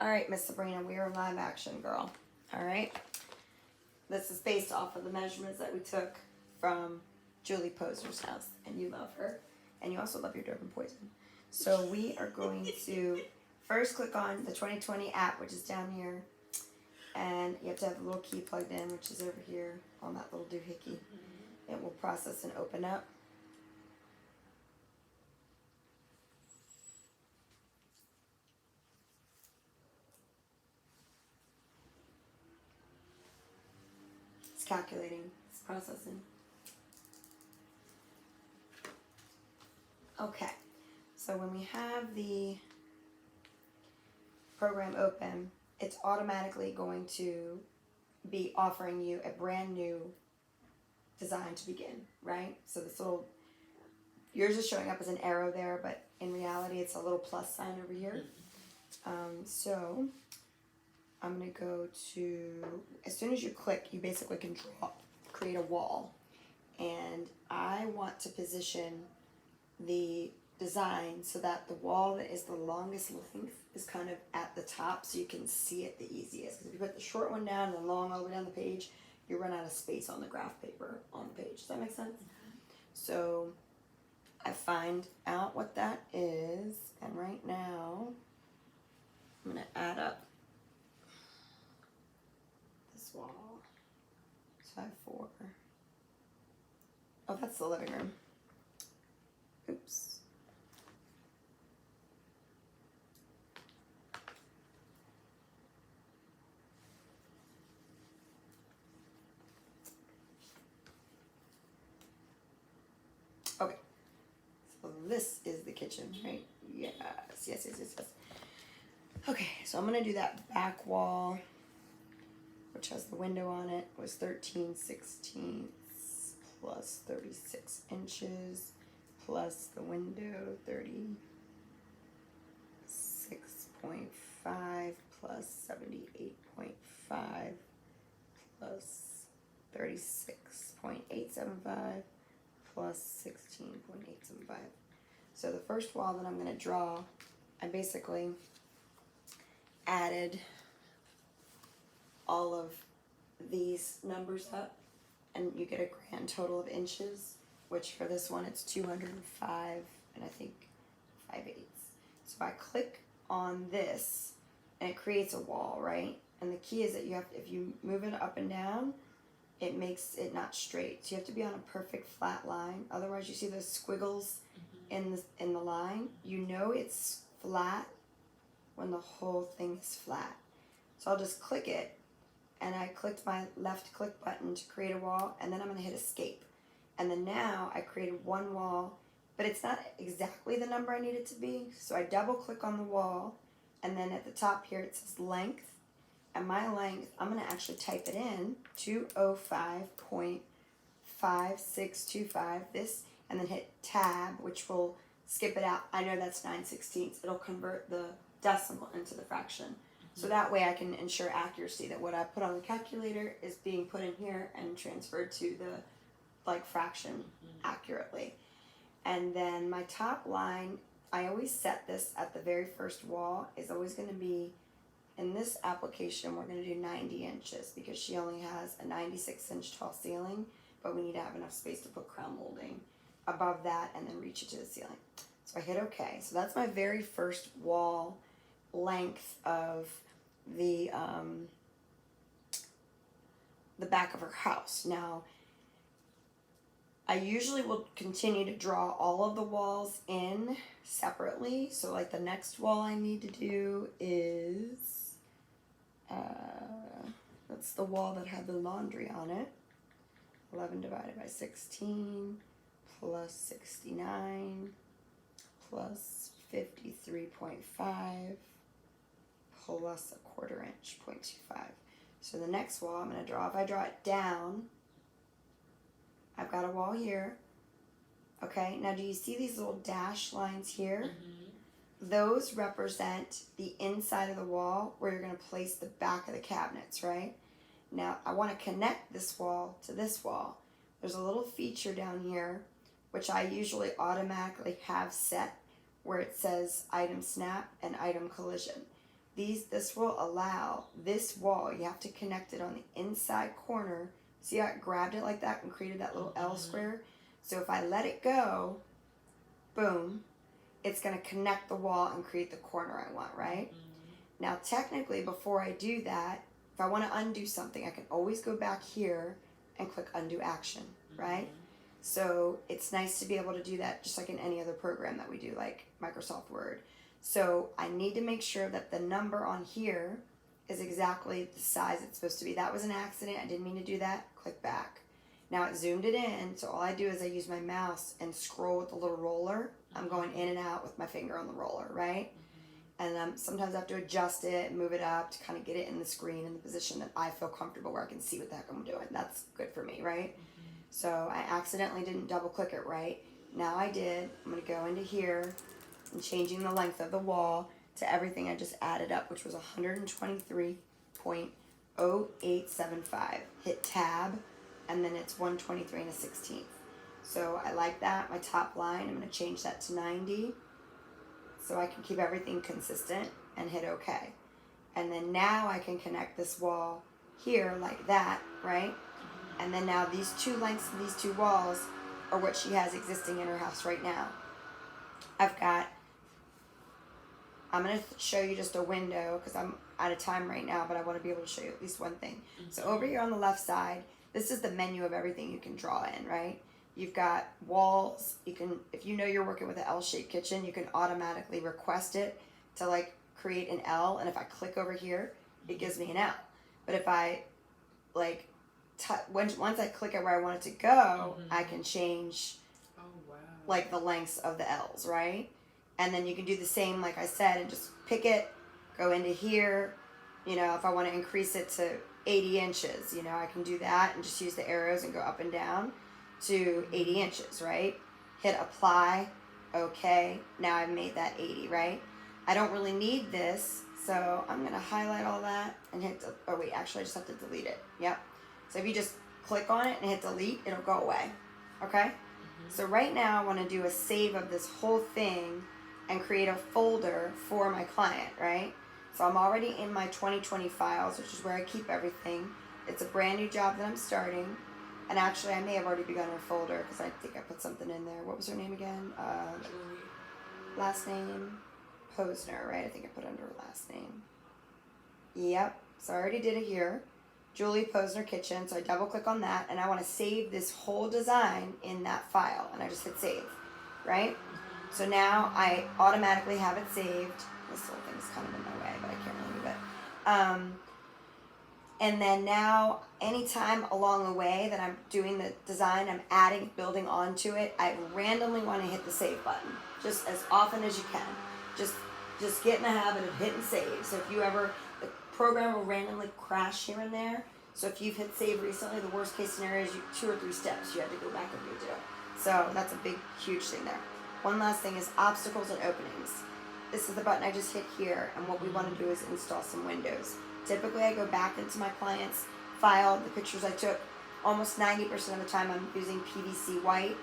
All right, Miss Sabrina, we are live action, girl. All right. This is based off of the measurements that we took from Julie Poser's house, and you love her, and you also love your Durban poison. So we are going to first click on the 2020 app, which is down here, and you have to have the little key plugged in, which is over here on that little doohickey. It will process and open up. It's calculating, it's processing. Okay, so when we have the program open, it's automatically going to be offering you a brand new design to begin, right? So this little, yours is showing up as an arrow there, but in reality it's a little plus sign over here. So I'm gonna go to, as soon as you click, you basically can create a wall. And I want to position the design so that the wall that is the longest length is kind of at the top so you can see it the easiest. Because if you put the short one down and the long all the way down the page, you run out of space on the graph paper on the page. Does that make sense? So I find out what that is, and right now I'm gonna add up this wall. So I have 4. Oh, that's the living room. Oops. Okay. So this is the kitchen, right? Yes. Okay, so I'm gonna do that back wall, which has the window on it, was 13/16 plus 36 inches plus the window 36.5 plus 78.5 plus 36.875 plus 16.875. So the first wall that I'm going to draw, I basically added all of these numbers up, and you get a grand total of inches, which for this one it's 205 and I think 5/8. So I click on this and it creates a wall, right? And the key is that you have to, if you move it up and down, it makes it not straight. So you have to be on a perfect flat line. Otherwise you see those squiggles in the line. You know it's flat when the whole thing is flat. So I'll just click it, and I clicked my left click button to create a wall, and then I'm going to hit escape. And then now I created one wall, but it's not exactly the number I need it to be. So I double click on the wall, and then at the top here it says length. And my length, I'm going to actually type it in, 205.5625, this, and then hit tab, which will skip it out. I know that's 9/16. It'll convert the decimal into the fraction. So that way I can ensure accuracy, that what I put on the calculator is being put in here and transferred to the fraction accurately. And then my top line, I always set this at the very first wall, is always going to be, in this application we're going to do 90 inches because she only has a 96-inch tall ceiling, but we need to have enough space to put crown molding above that and then reach it to the ceiling. So I hit OK. So that's my very first wall length of the back of her house. Now, I usually will continue to draw all of the walls in separately. So like the next wall I need to do is, that's the wall that had the laundry on it. 11 divided by 16 plus 69 plus 53.5 plus 1/4 inch, 0.25. So the next wall I'm going to draw, if I draw it down, I've got a wall here. Okay, now do you see these little dash lines here? Those represent the inside of the wall where you're going to place the back of the cabinets, right? Now I want to connect this wall to this wall. There's a little feature down here which I usually automatically have set where it says item snap and item collision. this will allow this wall, you have to connect it on the inside corner. See how I grabbed it like that and created that little L square? So if I let it go, boom, it's going to connect the wall and create the corner I want, right? Now technically, before I do that, if I want to undo something, I can always go back here and click undo action, right? So it's nice to be able to do that just like in any other program that we do, like Microsoft Word. So I need to make sure that the number on here is exactly the size it's supposed to be. That was an accident. I didn't mean to do that. Click back. Now it zoomed it in, so all I do is I use my mouse and scroll with the little roller. I'm going in and out with my finger on the roller, right? And sometimes I have to adjust it and move it up to kind of get it in the screen in the position that I feel comfortable where I can see what the heck I'm doing. That's good for me, right? So I accidentally didn't double click it right. Now I did. I'm going to go into here and changing the length of the wall to everything I just added up, which was 123.0875. Hit tab, and then it's 123 1/16. So I like that. My top line, I'm going to change that to 90 so I can keep everything consistent and hit OK. And then now I can connect this wall here like that, right? And then now these two lengths of these two walls are what she has existing in her house right now. I'm going to show you just a window because I'm out of time right now, but I want to be able to show you at least one thing. So over here on the left side, this is the menu of everything you can draw in, right? You've got walls. You can, if you know you're working with an L-shaped kitchen, you can automatically request it to like create an L. And if I click over here, it gives me an L. But if I like, once I click it where I want it to go, I can change like the lengths of the L's, right? And then you can do the same, like I said, and just pick it, go into here. You know, if I want to increase it to 80 inches, you know, I can do that and just use the arrows and go up and down to 80 inches, right? Hit apply, okay. Now I've made that 80, right? I don't really need this, so I'm going to highlight all that and hit, oh wait, actually I just have to delete it. Yep. So if you just click on it and hit delete, it'll go away, okay? So right now I want to do a save of this whole thing and create a folder for my client, right? So I'm already in my 2020 files, which is where I keep everything. It's a brand new job that I'm starting. And actually, I may have already begun her folder because I think I put something in there. What was her name again? Last name, Posner, right? I think I put under her last name. Yep, so I already did it here. Julie Posner Kitchen, so I double click on that and I want to save this whole design in that file and I just hit save, right? So now I automatically have it saved. This little thing is kind of in my way, but I can't really move it. And then now, anytime along the way that I'm doing the design, I'm adding, building onto it, I randomly want to hit the save button, just as often as you can. Just get in the habit of hitting save. So if you ever, the program will randomly crash here and there. So if you've hit save recently, the worst case scenario is 2 or 3 steps. You have to go back and redo it. So that's a big, huge thing there. One last thing is obstacles and openings. This is the button I just hit here, and what we want to do is install some windows. Typically, I go back into my client's file, the pictures I took. Almost 90% of the time, I'm using PVC white,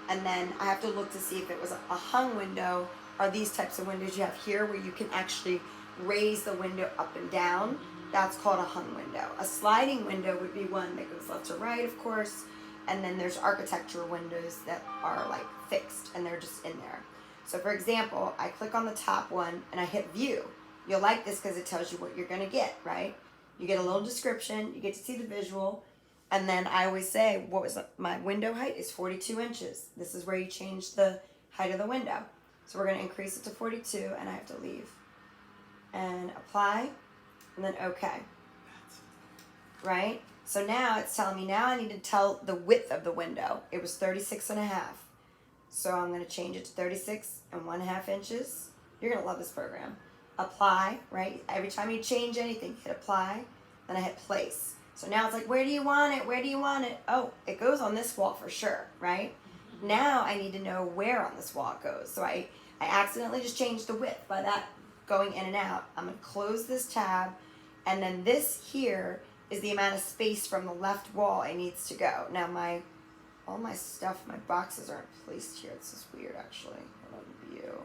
and then I have to look to see if it was a hung window or these types of windows you have here where you can actually raise the window up and down. That's called a hung window. A sliding window would be one that goes left to right, of course, and then there's architectural windows that are like fixed and they're just in there. So for example, I click on the top one and I hit view. You'll like this because it tells you what you're going to get, right? You get a little description, you get to see the visual, and then I always say, my window height is 42 inches. This is where you change the height of the window. So we're going to increase it to 42, and I have to leave. And apply, and then okay. Right? So now it's telling me now I need to tell the width of the window. It was 36.5. So I'm going to change it to 36.5 inches. You're going to love this program. Apply, right? Every time you change anything, hit apply, then I hit place. So now it's like, where do you want it? Where do you want it? Oh, it goes on this wall for sure, right? Now I need to know where on this wall it goes. So I accidentally just changed the width by that going in and out. I'm going to close this tab, and then this here is the amount of space from the left wall it needs to go. Now all my stuff, my boxes aren't placed here. This is weird, actually. Hold on, view.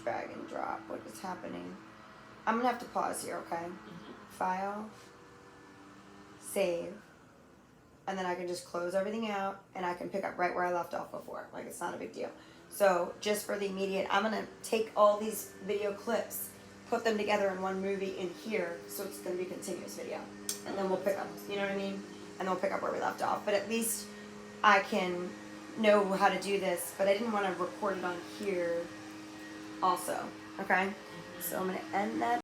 drag and drop. What is happening? I'm gonna have to pause here, okay? File, save, and then I can just close everything out and I can pick up right where I left off before. Like, it's not a big deal. So just for the immediate, I'm gonna take all these video clips, put them together in one movie in here, so it's gonna be continuous video. And then we'll pick up, you know what I mean? And then we'll pick up where we left off. But at least I can know how to do this, but I didn't want to record it on here also, okay? So I'm gonna end that